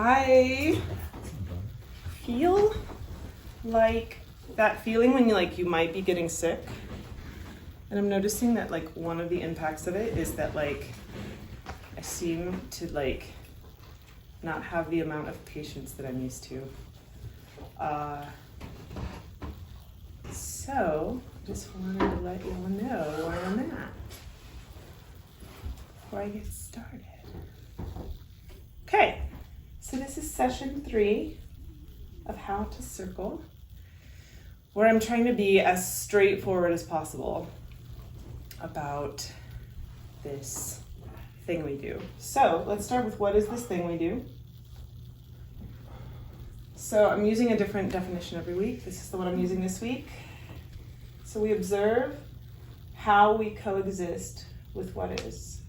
I feel like that feeling when you might be getting sick. And I'm noticing that one of the impacts of it is that I seem to not have the amount of patience that I'm used to. So just wanted to let you all know where I'm at before I get started. Okay, so this is session 3 of How to Circle, where I'm trying to be as straightforward as possible about this thing we do. So let's start with, what is this thing we do? So I'm using a different definition every week. This is the one I'm using this week. So we observe how we coexist with what is.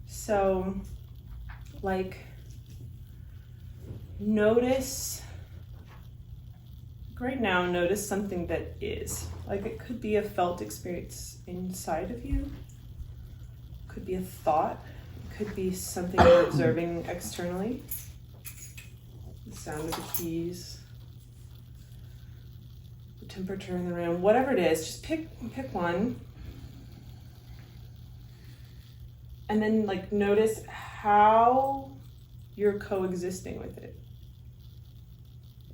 So notice, right now, notice something that is. It could be a felt experience inside of you. It could be a thought. It could be something you're observing externally. The sound of the keys. The temperature in the room. Whatever it is, just pick one. And then notice how you're coexisting with it.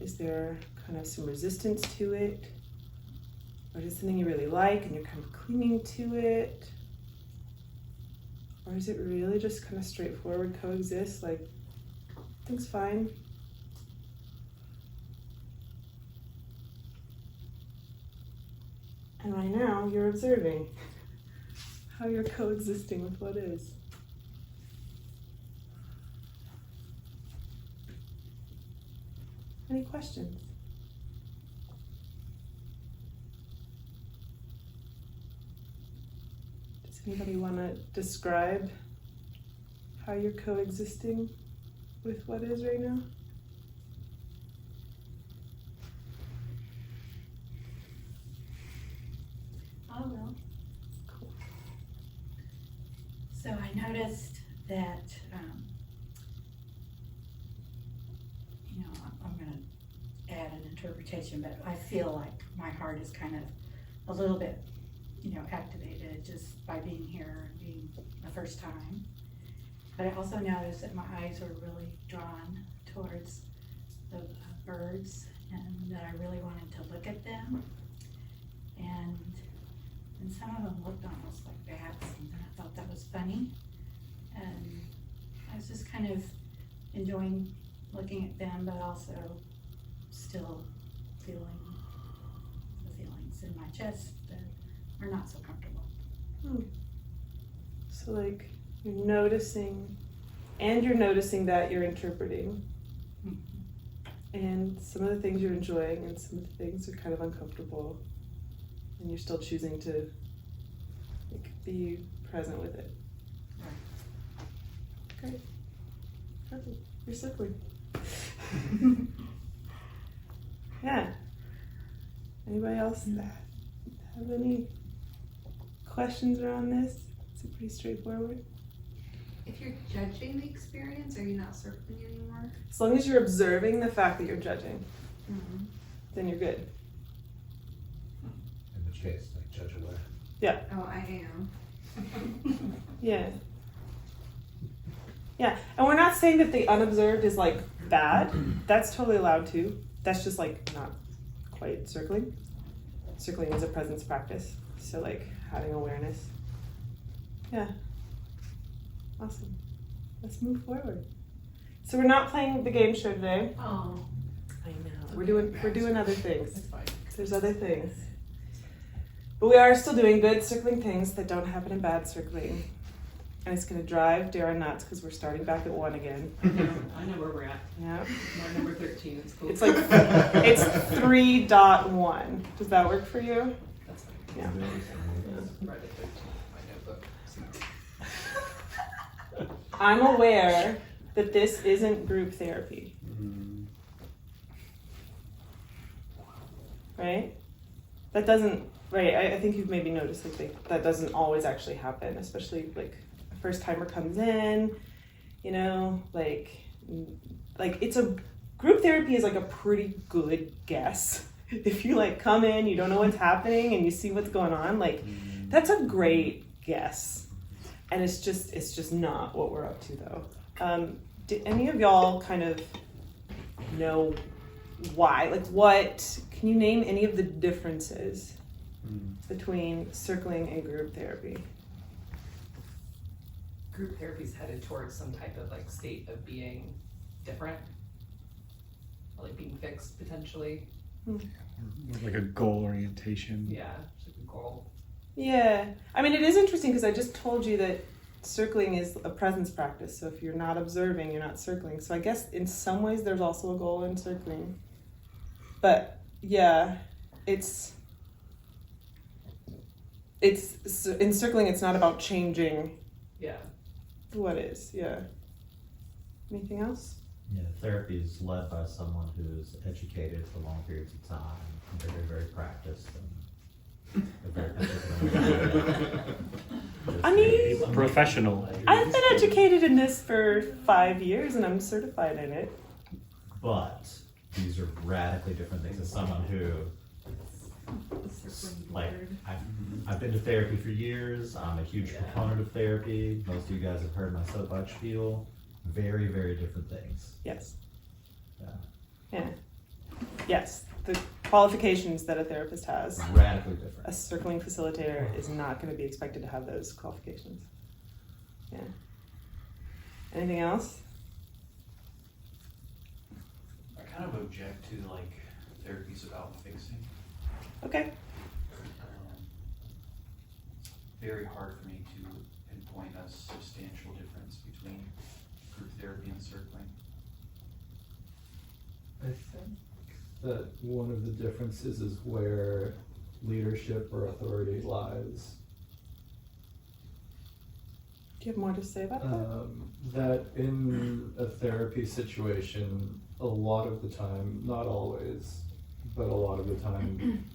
Is there kind of some resistance to it? Or is it something you really like and you're kind of clinging to it? Or is it really just kind of straightforward coexist? Everything's fine. And right now you're observing how you're coexisting with what is. Any questions? Does anybody want to describe how you're coexisting with what is right now? I will. Cool. So I noticed that, I'm going to add an interpretation, but I feel like my heart is kind of a little bit, activated just by being here and being the first time. But I also noticed that my eyes were really drawn towards the birds and that I really wanted to look at them. And some of them looked almost like bats, and I thought that was funny. And I was just kind of enjoying looking at them, but also still feeling the feelings in my chest that are not so comfortable. So you're noticing, and you're noticing that you're interpreting. Mm-hmm. And some of the things you're enjoying and some of the things are kind of uncomfortable. And you're still choosing to be present with it. Right. Great. Perfect. You're circling. Yeah. Anybody else have any questions around this? Is it pretty straightforward? If you're judging the experience, are you not circling anymore? As long as you're observing the fact that you're judging, then you're good. In which case, judge away. Yeah. Oh, I am. Yeah. Yeah. And we're not saying that the unobserved is bad. That's totally allowed too. That's just not quite circling. Circling is a presence practice. So having awareness. Yeah. Awesome. Let's move forward. So we're not playing the game show today. Oh. I know. We're doing other things. That's fine. There's other things. But we are still doing good circling things that don't happen in bad circling. And it's going to drive Darren nuts because we're starting back at 1 again. I know where we're at. Yeah. We're number 13. It's cool. It's it's 3.1. Does that work for you? That's fine. Yeah. Right at 13. My notebook. So. I'm aware that this isn't group therapy. Right? That doesn't, right, I think you've maybe noticed that doesn't always actually happen, especially a first timer comes in you know, like it's a group therapy is like a pretty good guess. If you like come in, you don't know what's happening and you see what's going on, like that's a great guess. And it's just not what we're up to though. Did any of y'all kind of know why? Like what, can you name any of the differences between circling and group therapy? Group therapy's headed towards some type of like state of being different, or like being fixed potentially. Like a goal orientation. Yeah, it's like a goal. Yeah, I mean, it is interesting because I just told you that circling is a presence practice. So if you're not observing, you're not circling. So I guess in some ways there's also a goal in circling. But yeah, it's in circling, it's not about changing Yeah. what is. Yeah. Anything else? Yeah, therapy is led by someone who's educated for long periods of time, very, very practiced, and very particular. I mean, Professional. I've been educated in this for 5 years and I'm certified in it. But these are radically different things. As someone who, like, I've been to therapy for years. I'm a huge proponent of therapy. Most of you guys have heard my soapbox spiel. Very, very different things. Yes. Yeah. Yeah. Yes. The qualifications that a therapist has, Radically different. a circling facilitator is not going to be expected to have those qualifications. Yeah. Anything else? I kind of object to like therapies about fixing. Okay. Very hard for me to pinpoint a substantial difference between group therapy and circling. I think that one of the differences is where leadership or authority lies. Do you have more to say about that? That in a therapy situation, a lot of the time, not always, but a lot of the time,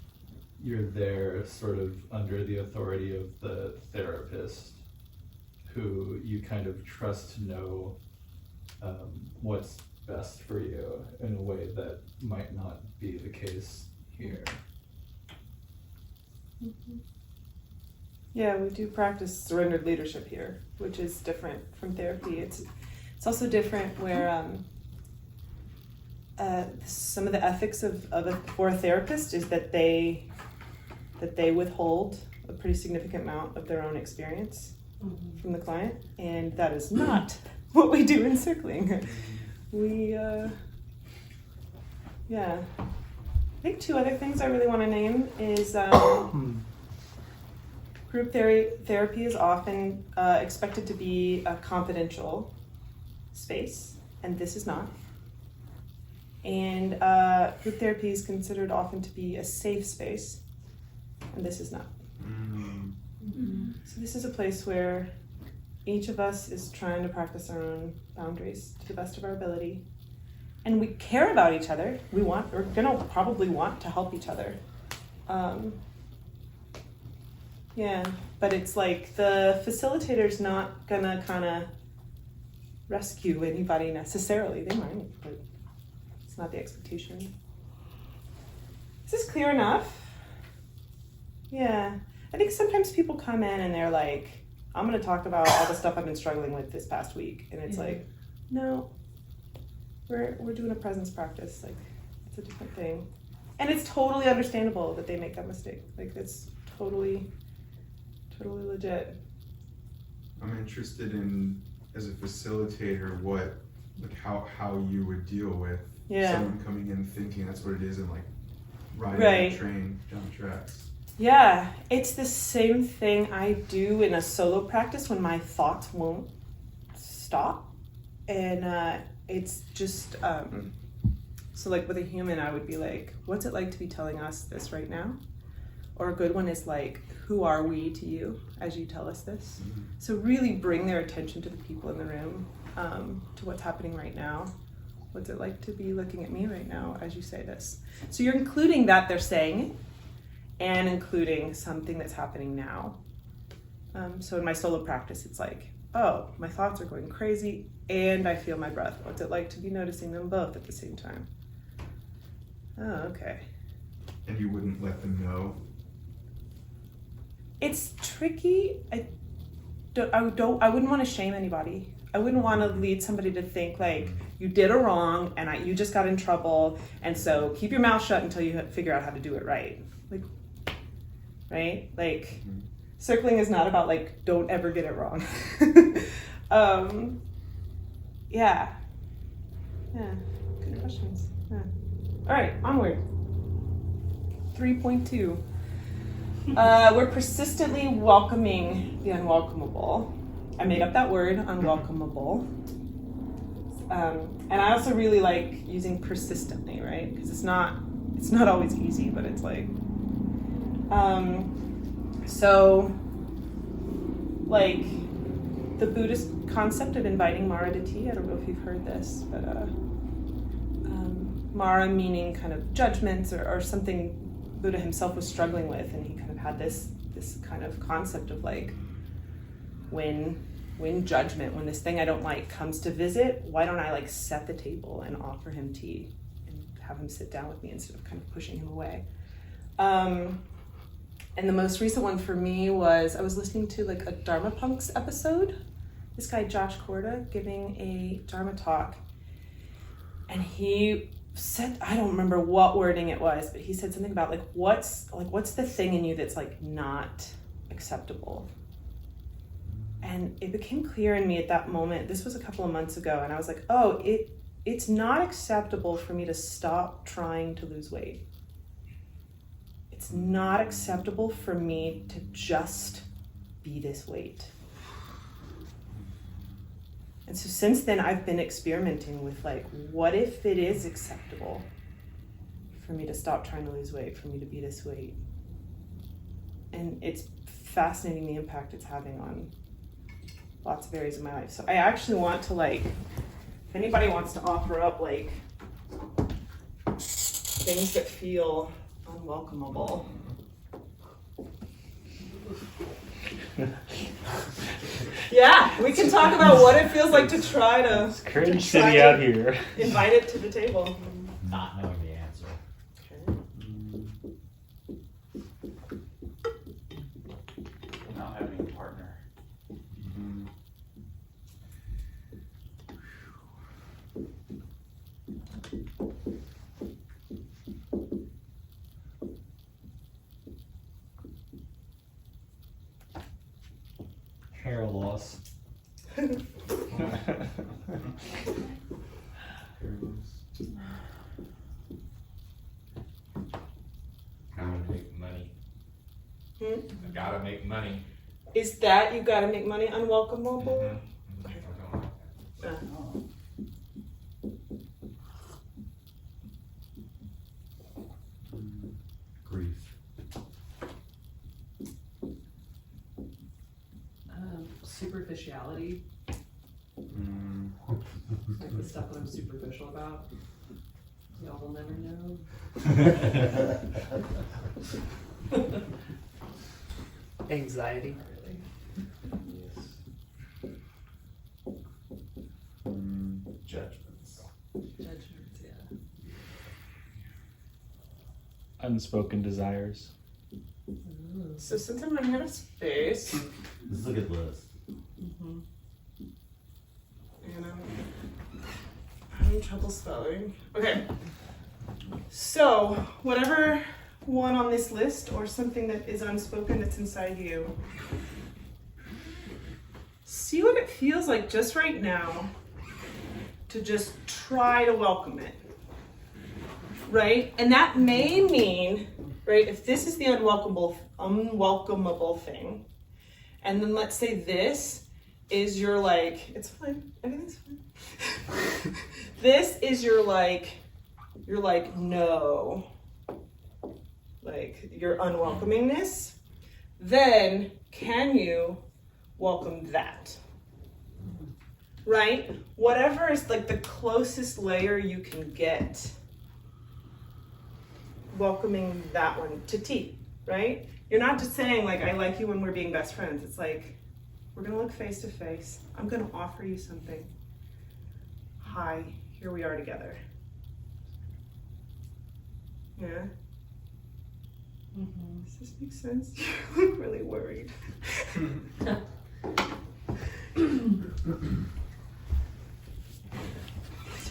you're there sort of under the authority of the therapist, who you kind of trust to know what's best for you in a way that might not be the case here. Mm-hmm. Yeah, we do practice surrendered leadership here, which is different from therapy. It's also different where some of the ethics for a therapist is that they withhold a pretty significant amount of their own experience from the client, and that is not what we do in circling. We yeah. I think two other things I really want to name is group therapy is often expected to be a confidential space, and this is not. And group therapy is considered often to be a safe space, and this is not. So this is a place where each of us is trying to practice our own boundaries to the best of our ability. And we care about each other. We're gonna probably want to help each other. Yeah, but it's like the facilitator's not gonna kind of rescue anybody necessarily. They might, but it's not the expectation. Is this clear enough? Yeah, I think sometimes people come in and they're like, I'm gonna talk about all the stuff I've been struggling with this past week. And it's like, no, we're doing a presence practice. Like, it's a different thing. And it's totally understandable that they make that mistake. Like, it's totally legit. I'm interested in, as a facilitator, how you would deal with someone coming in thinking that's what it is and like riding a train down the tracks. Yeah, it's the same thing I do in a solo practice when my thoughts won't stop. And it's just, so like with a human, I would be like, what's it like to be telling us this right now? Or a good one is like, who are we to you as you tell us this? Mm-hmm. So really bring their attention to the people in the room, to what's happening right now. What's it like to be looking at me right now as you say this? So you're including that they're saying it, and including something that's happening now. So in my solo practice, it's like, oh, my thoughts are going crazy and I feel my breath. What's it like to be noticing them both at the same time? Oh, okay. And you wouldn't let them know? It's tricky. I wouldn't want to shame anybody. I wouldn't want to lead somebody to think like you did a wrong and you just got in trouble, and so keep your mouth shut until you figure out how to do it right. Like, right? Like, circling is not about like don't ever get it wrong. Yeah. Good questions. Yeah. All right, onward. 3.2. We're persistently welcoming the unwelcomable. I made up that word, unwelcomable. And I also really like using persistently, right? Because it's not always easy, but it's like, so like the Buddhist concept of inviting Mara to tea. I don't know if you've heard this, but Mara meaning kind of judgments or something Buddha himself was struggling with, and he kind of had this kind of concept of like, when judgment, when this thing I don't like comes to visit, why don't I like set the table and offer him tea and have him sit down with me instead of kind of pushing him away. And the most recent one for me was I was listening to like a Dharma Punks episode. This guy Josh Korda giving a Dharma talk, and he said, I don't remember what wording it was, but he said something about like what's the thing in you that's like not acceptable. And it became clear in me at that moment, this was a couple of months ago, and I was like, oh, it's not acceptable for me to stop trying to lose weight. It's not acceptable for me to just be this weight. And so since then, I've been experimenting with like, what if it is acceptable for me to stop trying to lose weight, for me to be this weight? And it's fascinating the impact it's having on lots of areas of my life. So I actually want to like, if anybody wants to offer up like things that feel unwelcomable. Yeah, we can talk about what it feels like to try to It's cringe city out here. invite it to the table. Not knowing the answer. Not having a partner. Hair loss. Gotta make money. I gotta make money. Is that you gotta make money unwelcomable? Grief. Superficiality, like the stuff that I'm superficial about. Y'all will never know. Anxiety. Judgments. Judgments, yeah. Unspoken desires. So since I'm running out of space, This is a good list. and I'm having trouble spelling. Okay. So whatever one on this list or something that is unspoken that's inside you, see what it feels like just right now to just try to welcome it. Right? And that may mean, right, if this is the unwelcomable thing, and then let's say this is your like, it's fine, everything's fine. This is your like, no, like your unwelcomingness, then can you welcome that? Right? Whatever is like the closest layer you can get, welcoming that one to tea, right? You're not just saying like, I like you when we're being best friends. It's like, We're gonna look face to face. I'm gonna offer you something. Hi, here we are together. Yeah? Does this make sense? You look really worried. Is there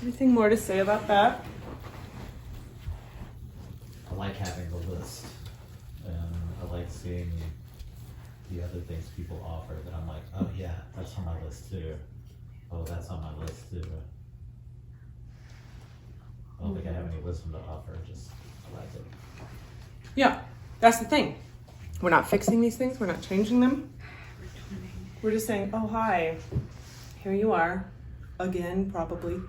anything more to say about that? I like having the list, and I like seeing the other things people offer that I'm like, oh yeah, that's on my list too. Oh, that's on my list too. I don't think I have any wisdom to offer, just I like it. Yeah, that's the thing. We're not fixing these things, we're not changing them. We're just saying, oh, hi, here you are. Again, probably.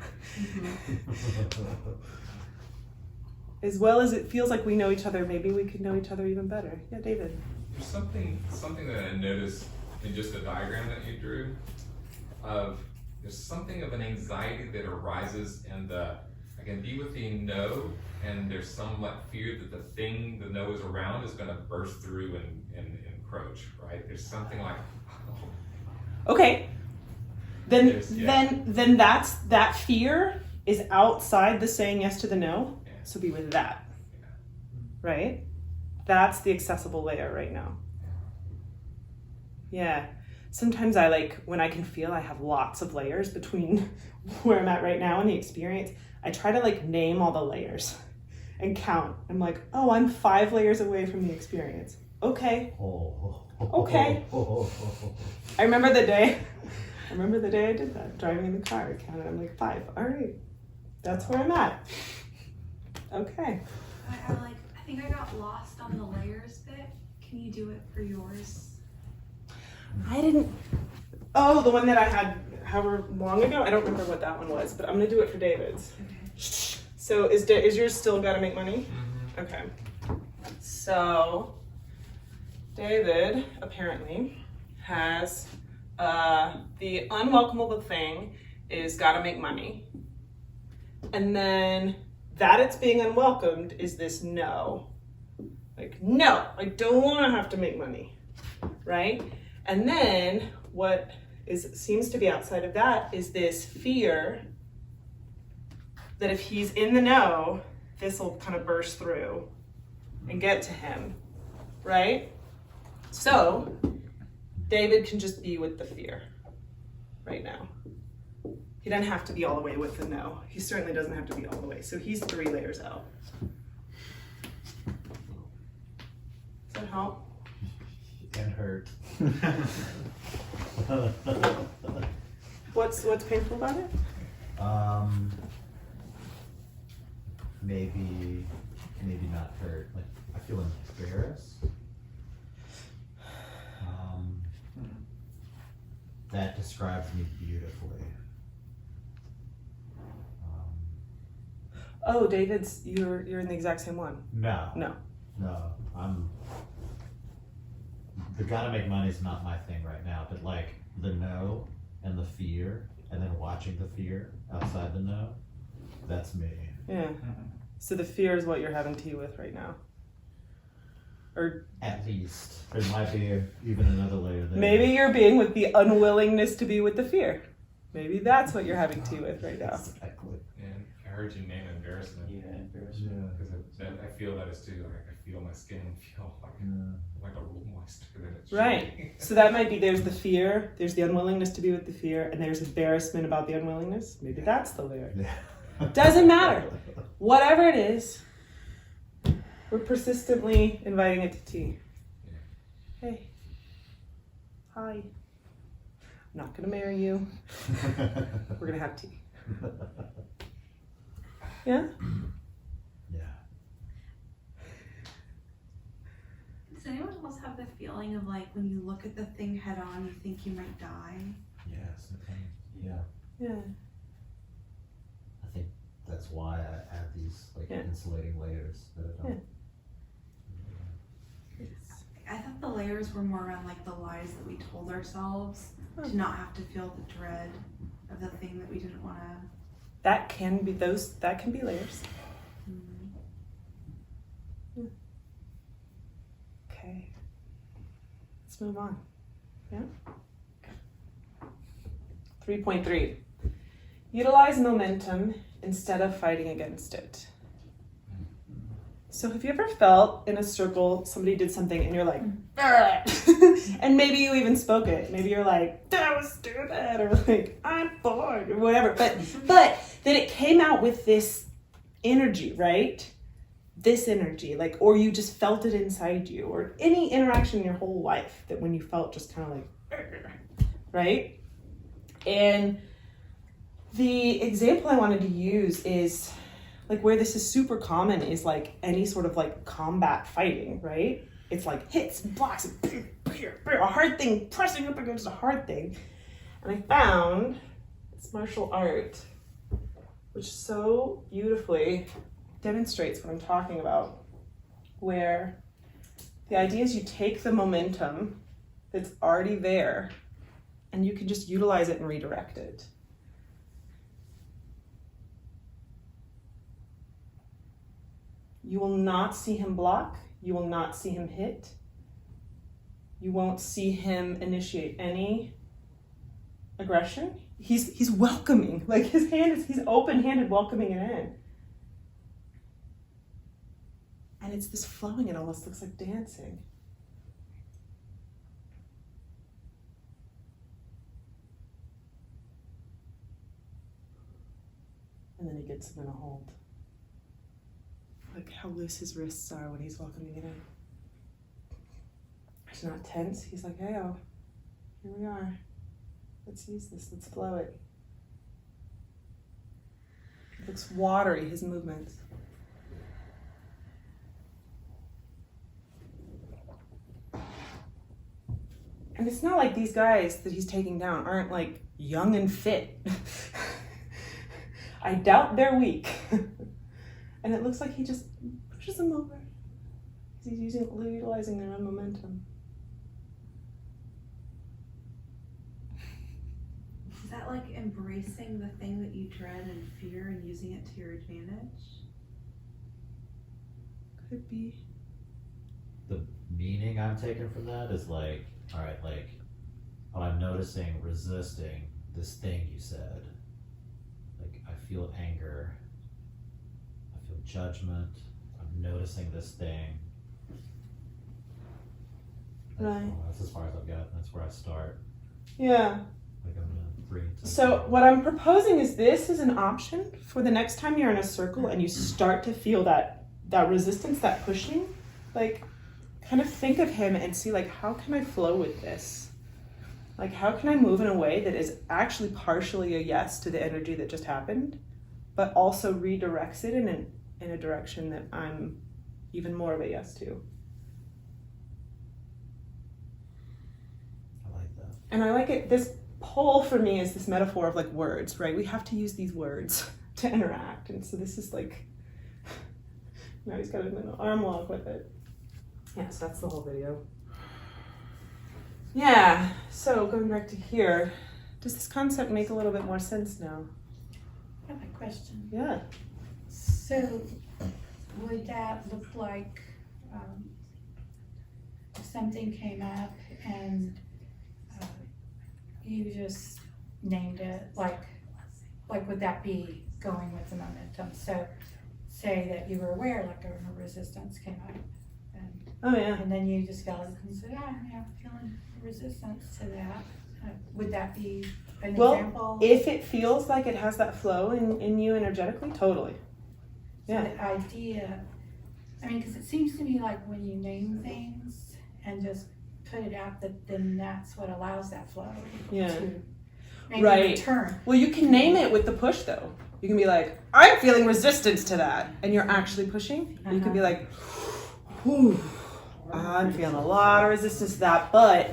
As well as it feels like we know each other, maybe we could know each other even better. Yeah, David. There's something that I noticed in just the diagram that you drew of there's something of an anxiety that arises and I can be with the no, and there's somewhat fear that the thing the no is around is going to burst through and encroach, right? There's something like Okay. Then There's- yeah. then that fear is outside the saying yes to the no. Yeah. So be with that. Yeah. Right? That's the accessible layer right now. Yeah. Sometimes I like when I can feel I have lots of layers between where I'm at right now and the experience, I try to like name all the layers and count. I'm like, oh, I'm 5 layers away from the experience. Okay. Okay. I remember the day I did that, driving in the car. I counted, I'm like 5. All right. That's where I'm at. Okay. I think I got lost on the layers bit. Can you do it for yours? I didn't. Oh, the one that I had however long ago? I don't remember what that one was, but I'm going to do it for David's. So is yours still got to make money? Okay. So David apparently has the unwelcomable thing is got to make money. And then that it's being unwelcomed is this no. Like, no, I don't want to have to make money, right? And then what seems to be outside of that is this fear that if he's in the no, this will kind of burst through and get to him, right? So David can just be with the fear right now. He doesn't have to be all the way with the no. He certainly doesn't have to be all the way. So he's 3 layers out. Does that help? And hurt. What's painful about it? Maybe not hurt. Like I feel embarrassed. That describes me beautifully. Oh, David's you're in the exact same one. No. No. The gotta make money is not my thing right now, but like the no and the fear, and then watching the fear outside the no, that's me. Yeah. So the fear is what you're having tea with right now. Or At least there might be even another layer there. maybe you're being with the unwillingness to be with the fear. Maybe that's what you're having tea with right now. Exactly. And I heard you name embarrassment. Yeah, embarrassment. Because I feel that is too. Like I feel my skin feel like a little moister than it should Right. be. So that might be there's the fear, there's the unwillingness to be with the fear, and there's embarrassment about the unwillingness. Maybe that's the layer. Yeah. Doesn't matter. Whatever it is, we're persistently inviting it to tea. Hey. Hi. I'm not gonna marry you. We're gonna have tea. Yeah? Yeah. Does anyone else have the feeling of like when you look at the thing head on, you think you might die? Yes. Okay. Yeah. Yeah. I think that's why I add these like Yeah. insulating layers that I don't. I thought the layers were more around like the lies that we told ourselves to not have to feel the dread of the thing that we didn't want to. That can be layers. Okay. Let's move on. Yeah? Okay. 3.3. Utilize momentum instead of fighting against it. So have you ever felt in a circle somebody did something and you're like, and maybe you even spoke it. Maybe you're like, that was stupid, or like, I'm bored, or whatever. But then it came out with this energy, right? This energy, like, or you just felt it inside you, or any interaction in your whole life that when you felt just kind of like, right? And the example I wanted to use is like where this is super common is like any sort of like combat fighting, right? It's like hits and blocks and a hard thing pressing up against a hard thing. And I found this martial art, which so beautifully demonstrates what I'm talking about, where the idea is you take the momentum that's already there and you can just utilize it and redirect it. You will not see him block. You will not see him hit. You won't see him initiate any aggression. He's welcoming, like he's open-handed welcoming it in. And it's this flowing, it almost looks like dancing. And then he gets him in a hold. Look how loose his wrists are when he's welcoming it in. He's not tense. He's like, hey, oh, here we are. Let's use this. Let's flow it. It looks watery, his movements. And it's not like these guys that he's taking down aren't like young and fit. I doubt they're weak. And it looks like he just pushes them over. He's utilizing their own momentum. Is that like embracing the thing that you dread and fear and using it to your advantage? Could be. The meaning I'm taking from that is like, all right, like, oh, I'm noticing resisting this thing you said. Like, I feel anger. I feel judgment. I'm noticing this thing. Right. That's as far as I've got. That's where I start. Yeah. Like, I'm gonna bring it to So what I'm proposing is this is an option for the next time you're in a circle and you start to feel that resistance, that pushing, like kind of think of him and see like, how can I flow with this? Like, how can I move in a way that is actually partially a yes to the energy that just happened, but also redirects it in a direction that I'm even more of a yes to. I like that. And I like it, this pole for me is this metaphor of like words, right? We have to use these words to interact. And so this is like, now he's got an arm lock with it. Yeah, so that's the whole video. Yeah, so going back to here, does this concept make a little bit more sense now? I have a question. Yeah. So, would that look like if something came up and you just named it, like would that be going with the momentum? So, say that you were aware, like a resistance came up, and then you just felt it and said, I'm feeling resistance to that. Would that be an example? If it feels like it has that flow in you energetically, totally. Yeah. So the idea, I mean, because it seems to me like when you name things and just put it out, then that's what allows that flow. Yeah. To maybe Right. return. Well, you can name it with the push though. You can be like, I'm feeling resistance to that. And you're actually pushing. You can be like, whew, I'm feeling a lot of resistance to that, but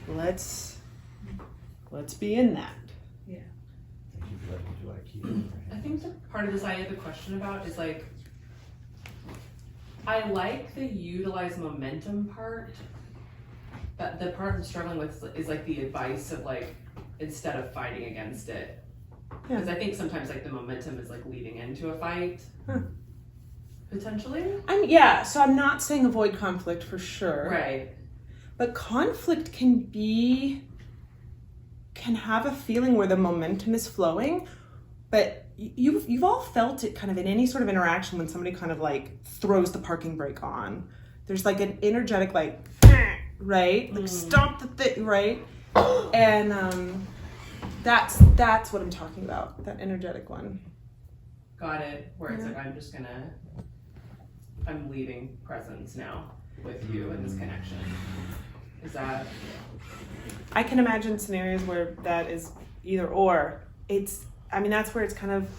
let's be in that. Yeah. I think the part of this I had a question about is like, I like the utilize momentum part, but the part I'm struggling with is like the advice of like, instead of fighting against it. Because I think sometimes like the momentum is like leading into a fight. Potentially? So I'm not saying avoid conflict for sure. Right. But conflict can be can have a feeling where the momentum is flowing, but you've all felt it kind of in any sort of interaction when somebody kind of like throws the parking brake on. There's like an energetic like, right? Like stop the thing, right? And that's what I'm talking about, that energetic one. Got it. Where it's like, I'm leaving presence now with you in this connection. Is that? I can imagine scenarios where that is either or. That's where it's kind of,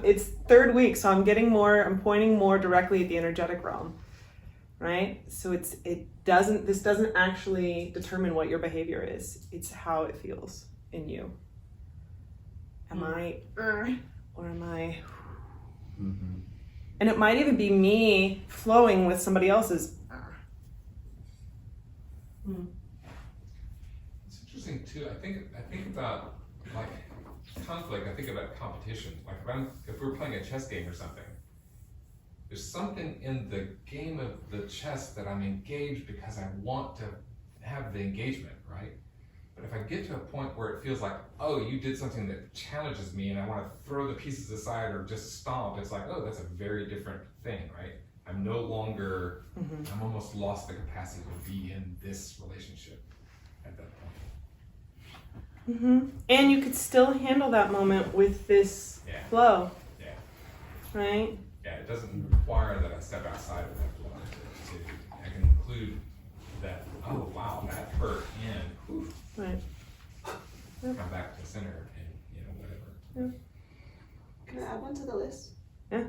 it's third week, so I'm pointing more directly at the energetic realm, right? So this doesn't actually determine what your behavior is. It's how it feels in you. Am I, or am I? Mm-hmm. And it might even be me flowing with somebody else's. It's interesting too. I think about like conflict. I think about competition. Like if we're playing a chess game or something, there's something in the game of the chess that I'm engaged because I want to have the engagement, right? But if I get to a point where it feels like, oh, you did something that challenges me and I want to throw the pieces aside or just stomp, it's like, oh, that's a very different thing, right? I'm no longer, I'm almost lost the capacity to be in this relationship at that point. And you could still handle that moment with this flow. Yeah. Right? Yeah, it doesn't require that I step outside of that flow. I can include that, oh, wow, that hurt, and whew, Right. come back to center and, whatever. Can I add one to the list? Yeah.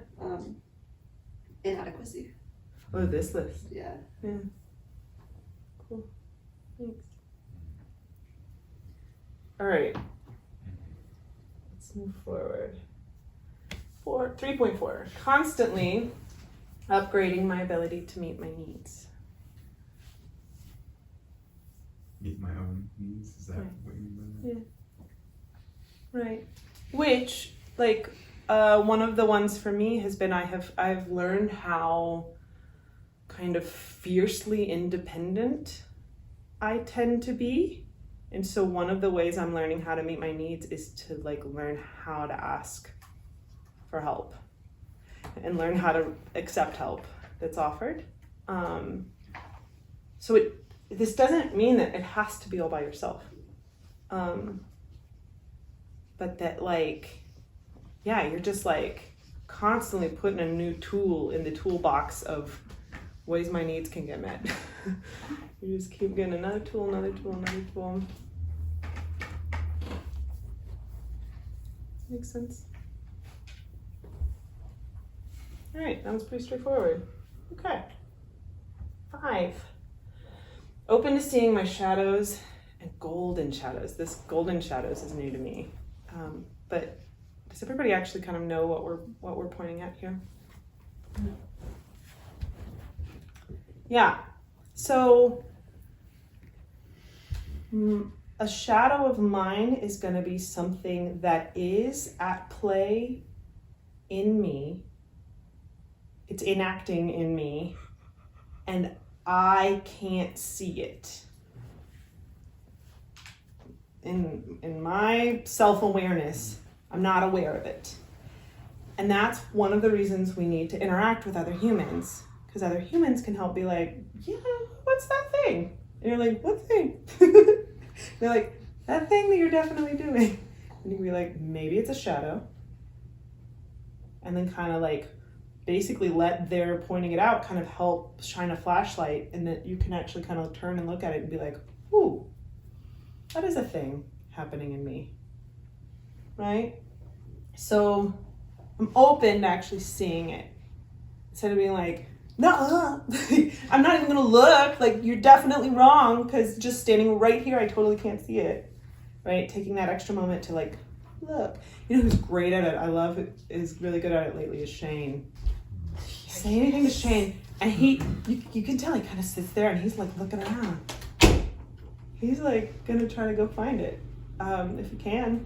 Inadequacy. Oh, this list. Yeah. Yeah. Cool. Thanks. All right. Let's move forward. 3.4. Constantly upgrading my ability to meet my needs. Meet my own needs? Is that what you mean by that? Yeah. Right. Which, like, one of the ones for me has been I've learned how kind of fiercely independent I tend to be. And so one of the ways I'm learning how to meet my needs is to like learn how to ask for help and learn how to accept help that's offered. So this doesn't mean that it has to be all by yourself. But that like, yeah, you're just like constantly putting a new tool in the toolbox of ways my needs can get met. You just keep getting another tool, another tool, another tool. Makes sense. All right, that was pretty straightforward. Okay. 5. Open to seeing my shadows and golden shadows. This golden shadows is new to me. But does everybody actually kind of know what we're pointing at here? Yeah. So a shadow of mine is going to be something that is at play in me. It's enacting in me, and I can't see it. In my self-awareness, I'm not aware of it. And that's one of the reasons we need to interact with other humans, because other humans can help be like, yeah, what's that thing? And you're like, what thing? They're like, that thing that you're definitely doing. And you can be like, maybe it's a shadow. And then kind of like basically let their pointing it out kind of help shine a flashlight, and that you can actually kind of turn and look at it and be like, ooh, that is a thing happening in me, right? So I'm open to actually seeing it instead of being like, no, I'm not even gonna look, like you're definitely wrong, because just standing right here, I totally can't see it, right? Taking that extra moment to like, look. You know who's great at it, I love it, is really good at it lately, is Shane. Say anything to Shane, and you can tell he kind of sits there and he's like looking around. He's like gonna try to go find it, if he can.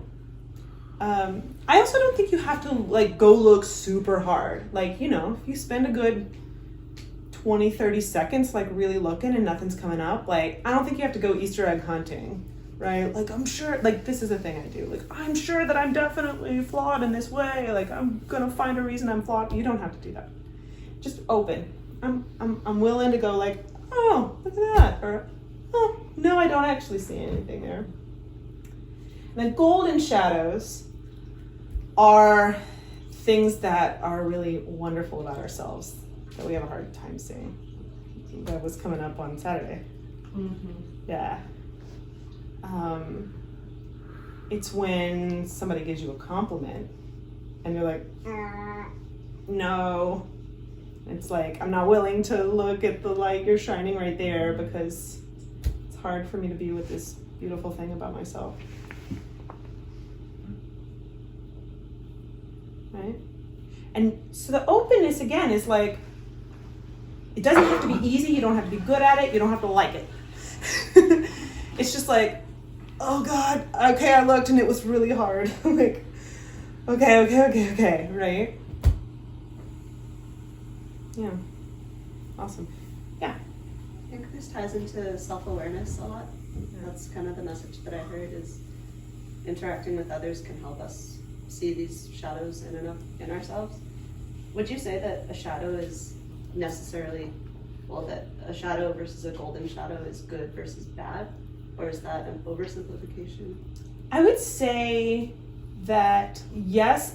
I also don't think you have to like go look super hard. Like, if you spend a good 20-30 seconds like really looking and nothing's coming up, like I don't think you have to go Easter egg hunting, right? Like, I'm sure, like, this is a thing I do. Like, I'm sure that I'm definitely flawed in this way. Like, I'm gonna find a reason I'm flawed. You don't have to do that. Just open. I'm willing to go like, oh, look at that. Or, oh, no, I don't actually see anything there. And then golden shadows are things that are really wonderful about ourselves that we have a hard time seeing. That was coming up on Saturday. Yeah. It's when somebody gives you a compliment and you're like, no. It's like, I'm not willing to look at the light you're shining right there because it's hard for me to be with this beautiful thing about myself. Right? And so the openness again is like, it doesn't have to be easy, you don't have to be good at it, you don't have to like it. It's just like, oh God, okay, I looked and it was really hard. Like, okay, right? Yeah, awesome. Yeah. I think this ties into self-awareness a lot. That's kind of the message that I heard is interacting with others can help us see these shadows in ourselves. Would you say that a shadow is necessarily, well, that a shadow versus a golden shadow is good versus bad? Or is that an oversimplification? I would say that yes,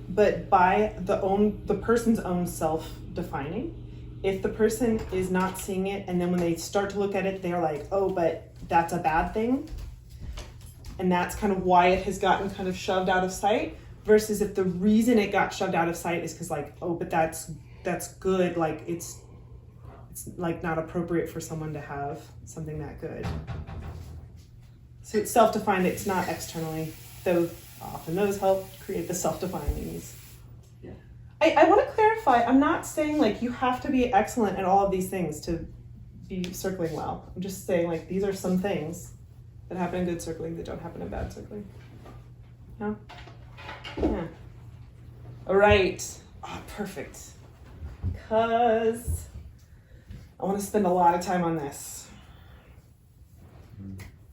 but by the person's own self-defining. If the person is not seeing it, and then when they start to look at it, they're like, oh, but that's a bad thing. And that's kind of why it has gotten kind of shoved out of sight, versus if the reason it got shoved out of sight is because like, oh, but that's good, like it's like not appropriate for someone to have something that good. So it's self-defined, it's not externally, though often those help create the self-definings. Yeah. I want to clarify, I'm not saying like you have to be excellent at all of these things to be circling well. I'm just saying like these are some things that happen in good circling that don't happen in bad circling. Yeah? Yeah. All right. Oh, perfect. Because I want to spend a lot of time on this.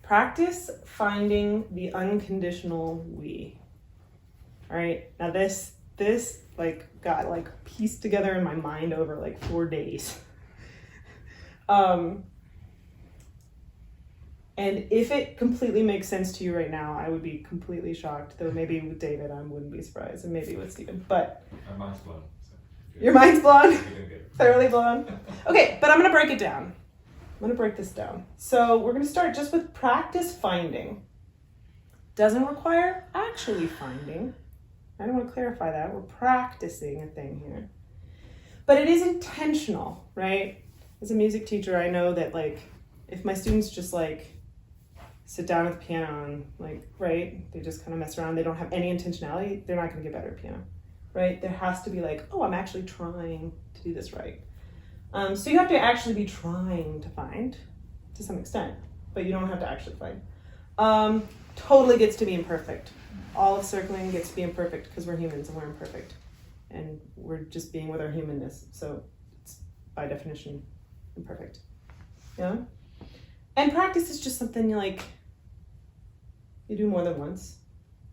Practice finding the unconditional we. All right. Now this like got like pieced together in my mind over like 4 days. And if it completely makes sense to you right now, I would be completely shocked. Though maybe with David, I wouldn't be surprised, and maybe with Stephen. But My mind's blown. So your mind's blown, you're doing good. thoroughly blown. Okay, but I'm gonna break it down. I'm gonna break this down. So we're gonna start just with practice finding. Doesn't require actually finding. I don't want to clarify that. We're practicing a thing here. But it is intentional, right? As a music teacher, I know that like if my students just like sit down at the piano and like, right, they just kind of mess around, they don't have any intentionality, they're not going to get better at piano, right? There has to be like, oh, I'm actually trying to do this right. So you have to actually be trying to find to some extent, but you don't have to actually find. Totally gets to be imperfect. All of circling gets to be imperfect because we're humans and we're imperfect. And we're just being with our humanness. So it's by definition imperfect. Yeah? And practice is just something you do more than once,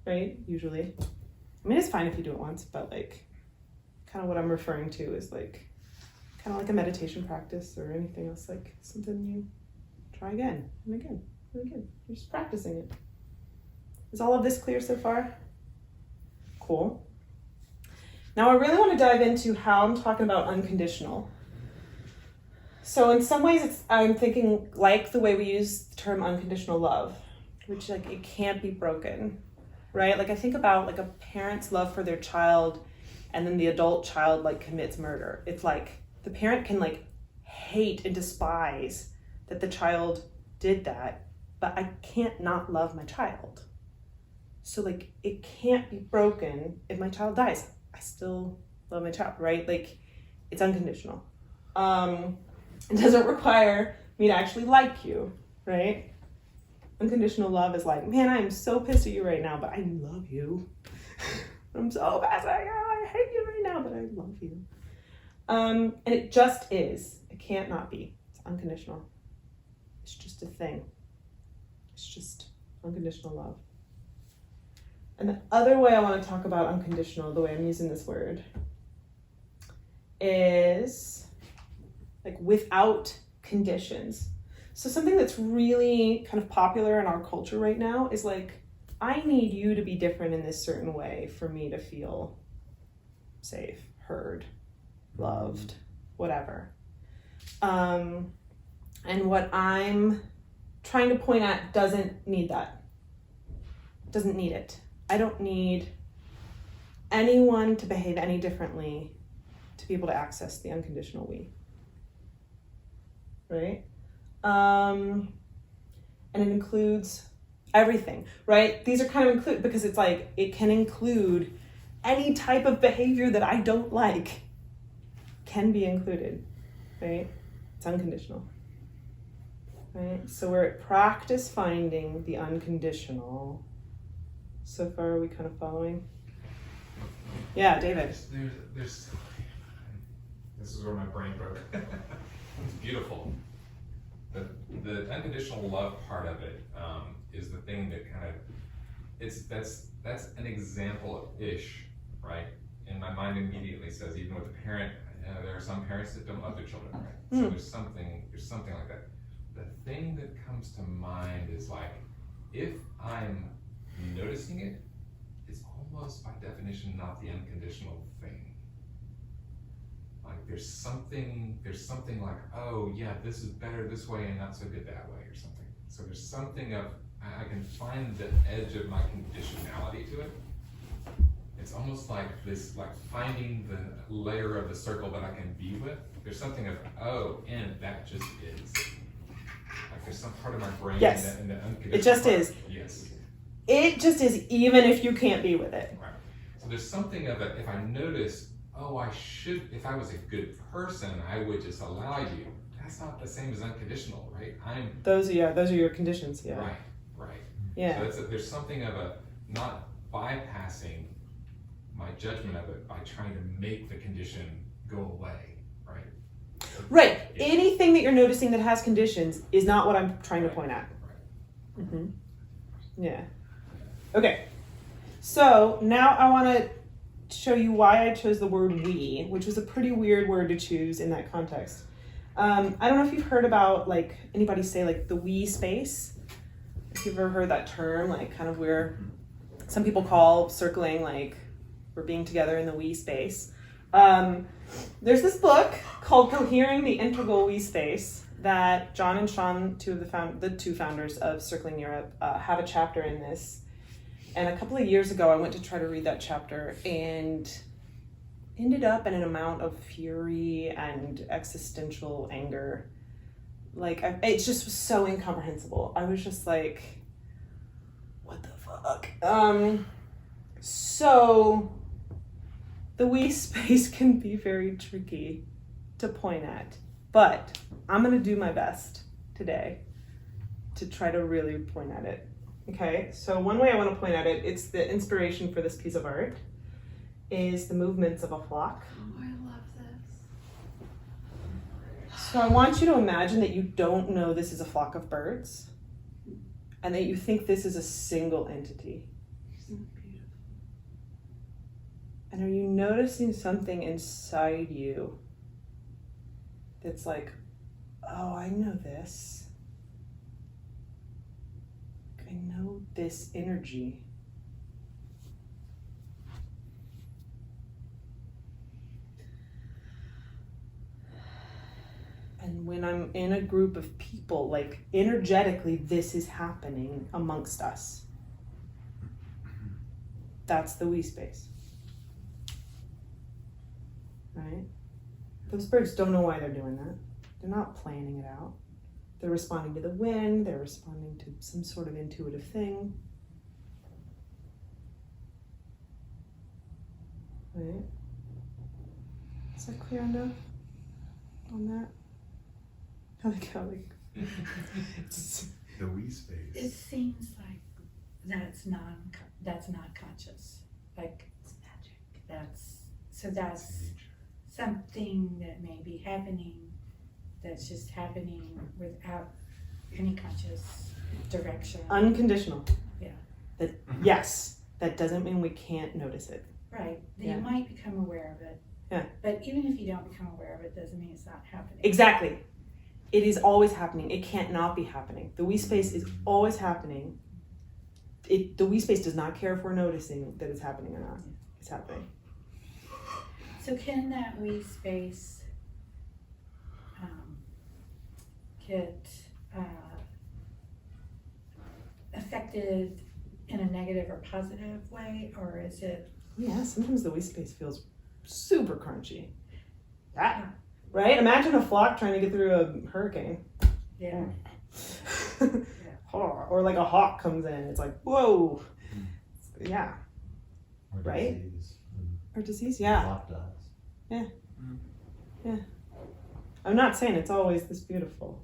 right? Usually. I mean, it's fine if you do it once, but like kind of what I'm referring to is like kind of like a meditation practice or anything else, like something you try again and again and again. You're just practicing it. Is all of this clear so far? Cool. Now I really want to dive into how I'm talking about unconditional. So in some ways I'm thinking like the way we use the term unconditional love, which like it can't be broken, right? Like I think about like a parent's love for their child and then the adult child like commits murder. It's like the parent can like hate and despise that the child did that, but I can't not love my child. So like it can't be broken if my child dies. I still love my child, right? Like it's unconditional. It doesn't require me to actually like you, right? Unconditional love is like, man, I am so pissed at you right now, but I love you. I'm so pissed at you. I hate you right now, but I love you. And it just is. It can't not be. It's unconditional. It's just a thing. It's just unconditional love. And the other way I want to talk about unconditional, the way I'm using this word, is like without conditions. So something that's really kind of popular in our culture right now is like, I need you to be different in this certain way for me to feel safe, heard, loved, whatever. And what I'm trying to point at doesn't need that. Doesn't need it. I don't need anyone to behave any differently to be able to access the unconditional we. Right? And it includes everything, right? These are kind of include because it's like it can include any type of behavior that I don't like can be included, right? It's unconditional. Right? So we're at practice finding the unconditional. So far, are we kind of following? Yeah, David. There's this is where my brain broke. It's beautiful. The unconditional love part of it is the thing that kind of that's an example-ish, right? And my mind immediately says, even with a parent, there are some parents that don't love their children, right? So there's something like that. The thing that comes to mind is like, if I'm noticing it, it's almost by definition not the unconditional thing. Like there's something like, oh yeah, this is better this way and not so good that way or something. So there's something of, I can find the edge of my conditionality to it. It's almost like this, like finding the layer of the circle that I can be with. There's something of, oh, and that just is. Like there's some part of my brain Yes. in the unconditional It just part. is. Yes. It just is, even if you can't be with it. Right. So there's something of it, if I notice, oh, I should, if I was a good person, I would just allow you. That's not the same as unconditional, right? Those are your conditions, yeah. Right. Yeah. So there's something of a, not bypassing my judgment of it by trying to make the condition go away, right? Right. Yeah. Anything that you're noticing that has conditions is not what I'm trying to point at. Right. Mm-hmm. Yeah. Okay. So now I want to show you why I chose the word we, which was a pretty weird word to choose in that context. I don't know if you've heard about, like, anybody say, like, the we space. If you've ever heard that term, like, kind of where some people call circling, like, we're being together in the we space. There's this book called Cohering the Integral We Space that John and Sean, the two founders of Circling Europe, have a chapter in this. And a couple of years ago, I went to try to read that chapter and ended up in an amount of fury and existential anger. Like, it just was so incomprehensible. I was just like, what the fuck? So the we space can be very tricky to point at, but I'm gonna do my best today to try to really point at it. Okay, so one way I want to point at it, it's the inspiration for this piece of art, is the movements of a flock. Oh, I love this. So I want you to imagine that you don't know this is a flock of birds, and that you think this is a single entity. And are you noticing something inside you that's like, oh, I know this. I know this energy. And when I'm in a group of people, like energetically, this is happening amongst us. That's the we space. Right? Those birds don't know why they're doing that. They're not planning it out. They're responding to the wind, they're responding to some sort of intuitive thing. Right? Is that clear enough on that? I like how like The we space. It seems like that's not conscious. Like it's magic. That's something that may be happening that's just happening without any conscious direction. Unconditional. Yeah. That yes, that doesn't mean we can't notice it. Right. That Yeah. you might become aware of it. Yeah. But even if you don't become aware of it, doesn't mean it's not happening. Exactly. It is always happening. It can't not be happening. The we space is always happening. The we space does not care if we're noticing that it's happening or not. It's happening. So can that we space get affected in a negative or positive way, or is it? Yeah, sometimes the we space feels super crunchy. That, right? Imagine a flock trying to get through a hurricane. Yeah. Or like a hawk comes in. It's like, whoa. Yeah. Or Right? disease. Or disease, yeah. Flock dies. Yeah. I'm not saying it's always this beautiful.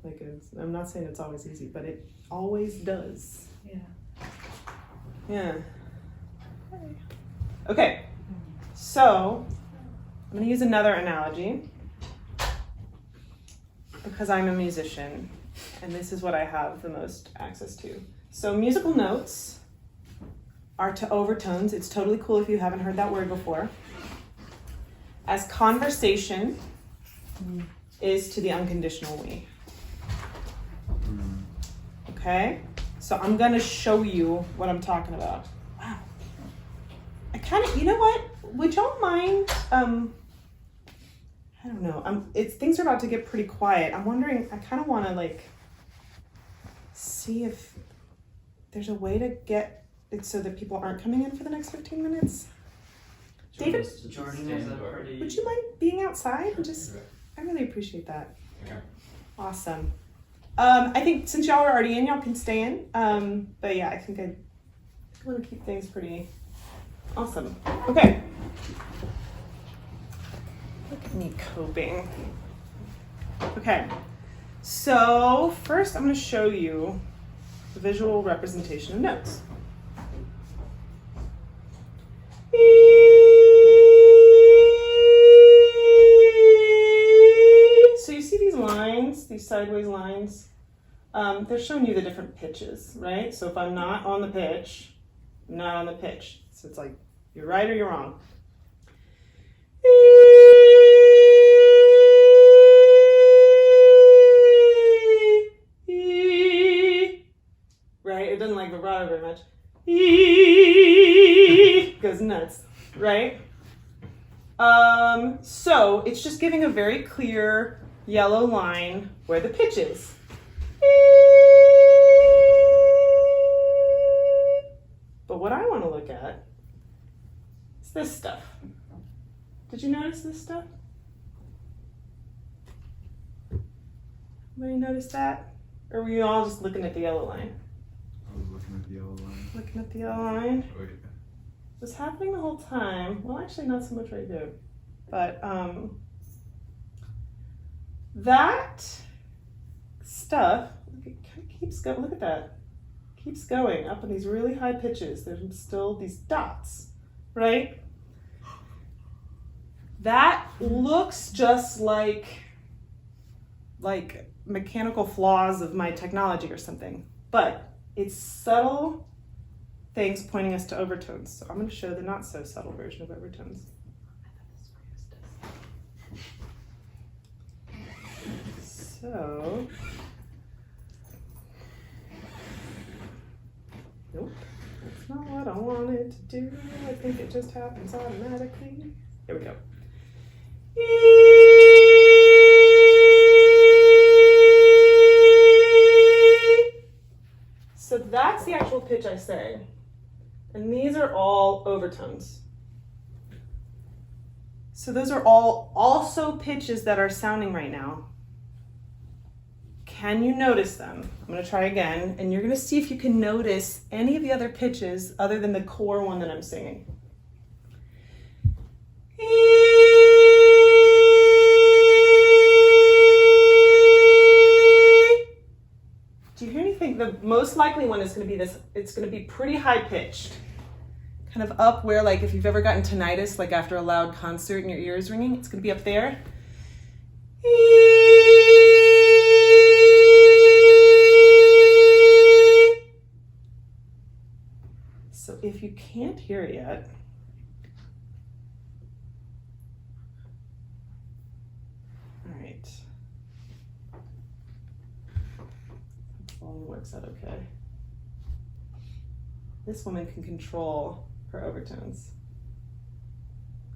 I'm not saying it's always easy, but it always does. Yeah. Yeah. Okay. So I'm going to use another analogy because I'm a musician and this is what I have the most access to. So musical notes are to overtones. It's totally cool if you haven't heard that word before. As conversation is to the unconditional we. Okay? So I'm gonna show you what I'm talking about. Wow. I kind of, you know what? Would y'all mind, I don't know, things are about to get pretty quiet. I'm wondering, I kind of want to like, see if there's a way to get it so that people aren't coming in for the next 15 minutes. David, Jordan is a pretty... would you mind being outside and just, I really appreciate that. Okay. Awesome. I think since y'all are already in, y'all can stay in. But yeah, I think I want to keep things pretty awesome. Okay. Look at me coping. Okay. So first I'm going to show you the visual representation of notes. So you see these lines, these sideways lines? They're showing you the different pitches, right? So if I'm not on the pitch, I'm not on the pitch. So it's like, you're right or you're wrong. Right? It doesn't like vibrato very much. Goes nuts, right? So it's just giving a very clear yellow line where the pitch is. But what I want to look at is this stuff. Did you notice this stuff? Anybody notice that? Or were you all just looking at the yellow line? I was looking at the yellow line. Looking at the yellow line? Wait. What's happening the whole time? Well, actually not so much right here. But that stuff, it kind of keeps going. Look at that. Keeps going up in these really high pitches. There's still these dots, right? That looks just like mechanical flaws of my technology or something. But it's subtle things pointing us to overtones. So I'm going to show the not so subtle version of overtones. So, nope, that's not what I wanted to do. I think it just happens automatically. Here we go. So that's the actual pitch I say. And these are all overtones. So those are all also pitches that are sounding right now. Can you notice them? I'm going to try again, and you're going to see if you can notice any of the other pitches other than the core one that I'm singing. Do you hear anything? The most likely one is going to be this. It's going to be pretty high pitched. Kind of up where, like, if you've ever gotten tinnitus, like after a loud concert and your ear is ringing, it's going to be up there. if you can't hear it yet, all right. Volume works out okay. This woman can control her overtones.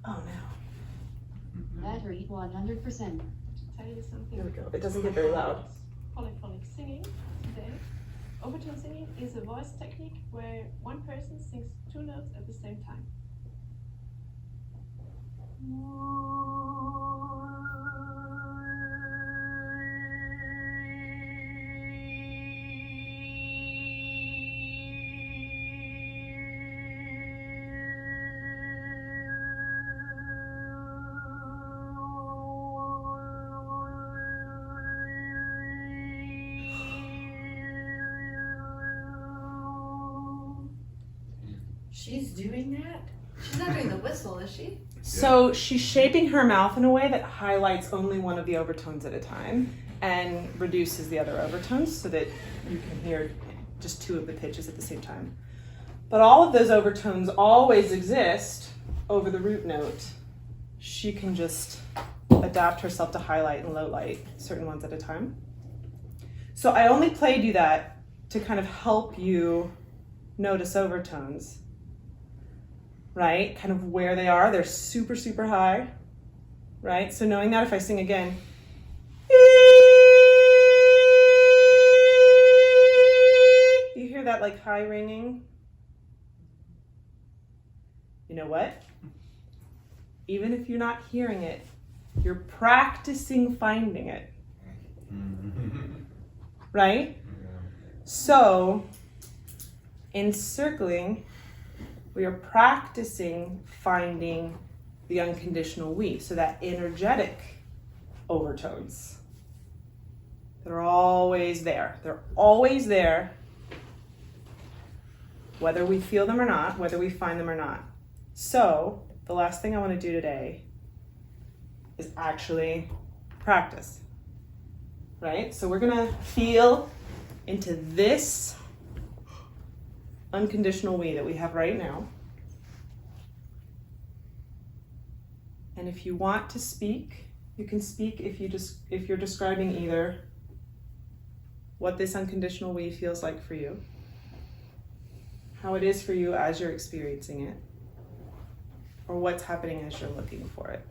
Oh no. Battery 100%. Tell you something. There we go. It doesn't get very loud. Polyphonic singing today. Overtone singing is a voice technique where one person sings 2 notes at the same time. She's doing that? She's not doing the whistle, is she? So she's shaping her mouth in a way that highlights only one of the overtones at a time and reduces the other overtones so that you can hear just 2 of the pitches at the same time. But all of those overtones always exist over the root note. She can just adapt herself to highlight and low light certain ones at a time. So I only played you that to kind of help you notice overtones. Right? Kind of where they are. They're super, super high. Right? So knowing that if I sing again, you hear that like high ringing? You know what? Even if you're not hearing it, you're practicing finding it. Right? So, in circling, we are practicing finding the unconditional we, so that energetic overtones that are always there. They're always there, whether we feel them or not, whether we find them or not. So, the last thing I want to do today is actually practice, right? So we're gonna feel into this unconditional we that we have right now. And if you want to speak, you can speak if you're describing either what this unconditional we feels like for you, how it is for you as you're experiencing it, or what's happening as you're looking for it.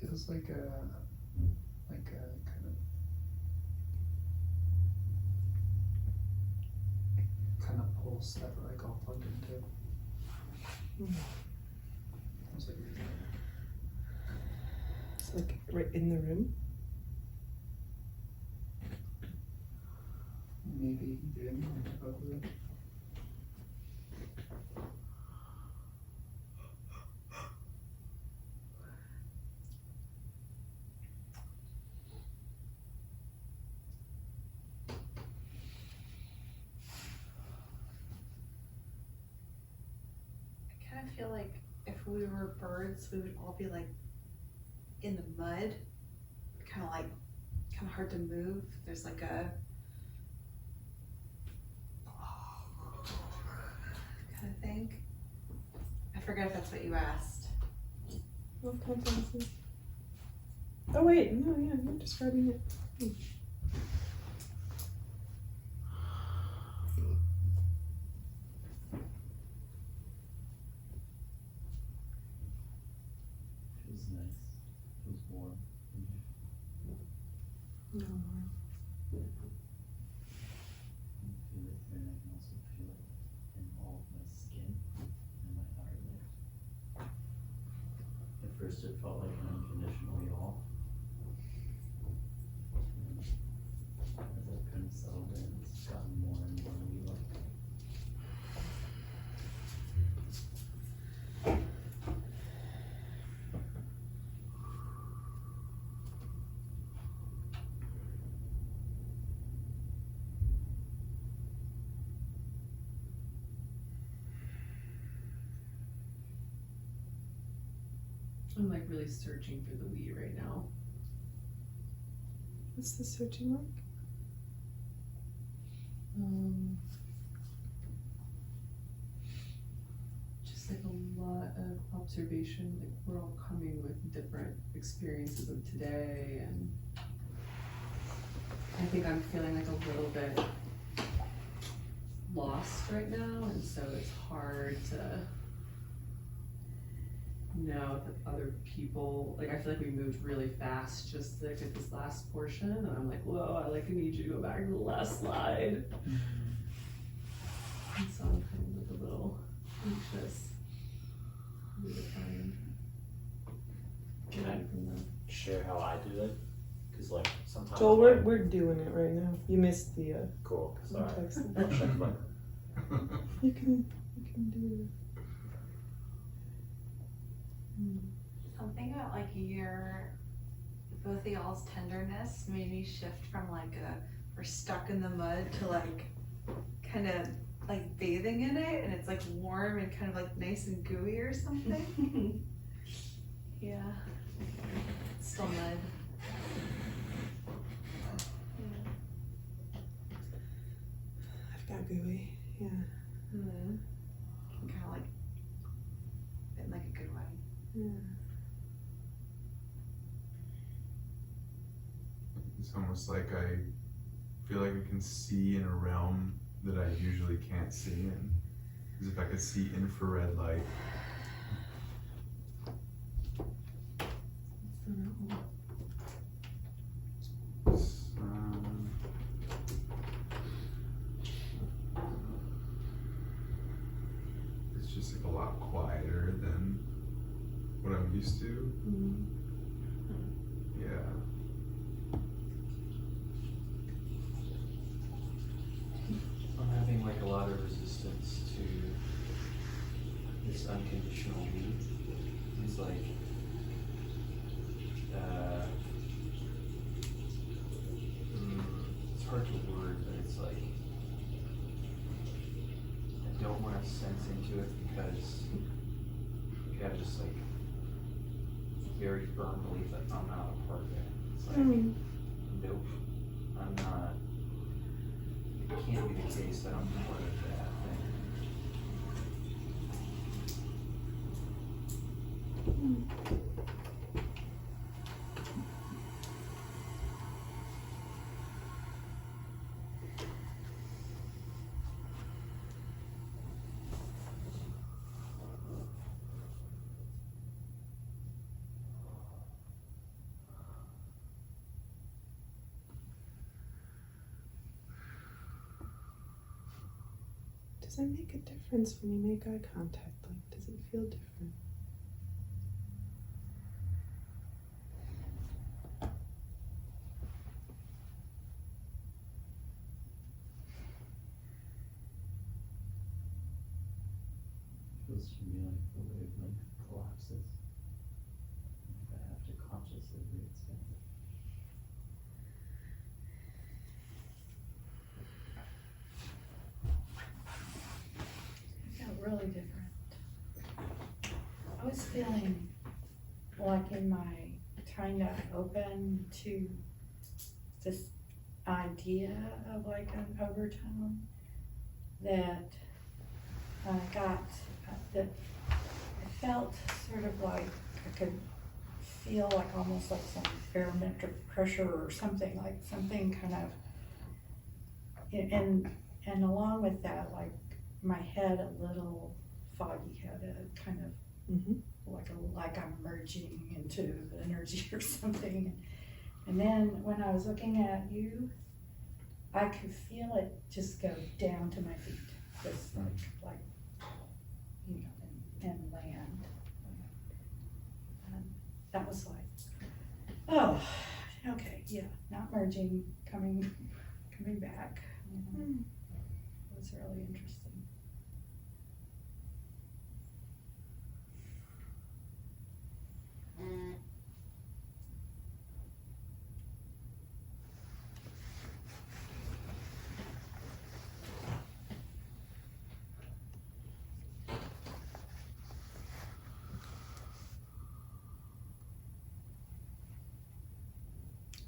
Feels like a kind of pulse that we're like all plugged into. Almost like It's like right in the room. maybe in above it. I kind of feel like if we were birds, we would all be like in the mud, kind of hard to move. There's like a kind of thing. I forget if that's what you asked. Oh wait, no, yeah, you're describing it. Feels nice. Feels warm. No. I feel it here, and I can also feel it in all of my skin and my outer layers. At first it felt like an unconditional y'all. As I've kind of settled in, it's gotten more and more we like. I'm like really searching for the we right now. What's the searching like? Just like a lot of observation. Like we're all coming with different experiences of today, and I think I'm feeling like a little bit lost right now, and so it's hard to know that other people, like I feel like we moved really fast just like at this last portion, and I'm like, whoa, I like need you to go back to the last slide. And so I'm kind of like a little anxious. Can I share how I do it? Because like sometimes Joel, we're doing it right now. You missed the cool. Sorry. context. I'll check my You can do it. Something about like both of y'all's tenderness made me shift from like we're stuck in the mud to like kind of like bathing in it, and it's like warm and kind of like nice and gooey or something. Yeah. It's still mud. I've got gooey. Yeah. Mm-hmm. Kind of like in like a good way. Yeah. It's almost like I feel like I can see in a realm that I usually can't see in. As if I could see infrared light. It's just like a lot quieter than what I'm used to. Yeah. I'm having like a lot of resistance to this unconditional need. It's like, it's hard to word, but it's like, I don't want to sense into it because I have this like very firm belief that I'm not a part of it. It's like, nope, I'm not. It can't be the case that I'm part of that thing. Does it make a difference when you make eye contact? Like, does it feel different? Feels to me like the wavelength collapses. I have to consciously re-expand it. It felt really different. I was feeling like in my kind of open to this idea of like an overtone that I got, that I felt sort of like I could feel like almost like some barometric pressure or something, like something kind of, and along with that, like my head a little foggy, had a kind of like I'm merging into energy or something. And then when I was looking at you, I could feel it just go down to my feet, just like you know, and land. And that was like, oh, okay, yeah, not merging, coming back, That's really interesting.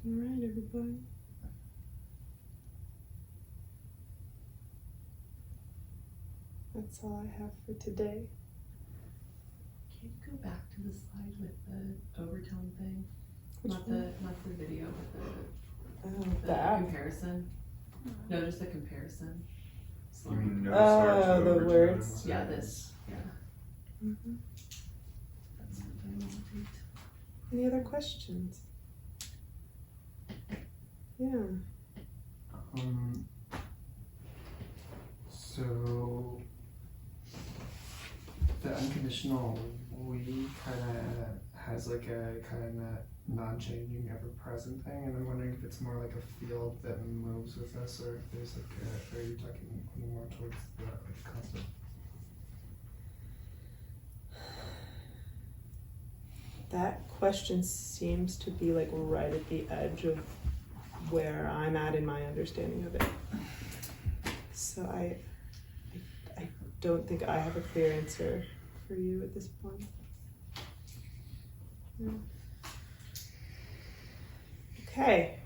All right, everybody. That's all I have for today. Can you go back to the slide with the overtone thing? Which Not the video, but the The app. comparison. No, just the comparison. You mean no Oh, start to the overtone? words. Yeah, this. Yeah. Mm-hmm. That's something I want to. Any other questions? Yeah. So the unconditional we kind of has like a kind of non-changing, ever-present thing, and I'm wondering if it's more like a field that moves with us, or if there's like a, are you talking more towards the like constant? That question seems to be like right at the edge of where I'm at in my understanding of it. So I don't think I have a clear answer for you at this point. Yeah. Okay,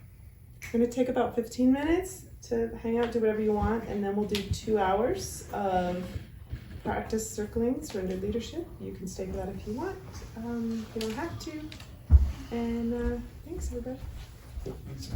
we're gonna take about 15 minutes to hang out, do whatever you want, and then we'll do 2 hours of practice circling, surrender leadership. You can stay for that if you want. You don't have to. And thanks, everybody. Thanks,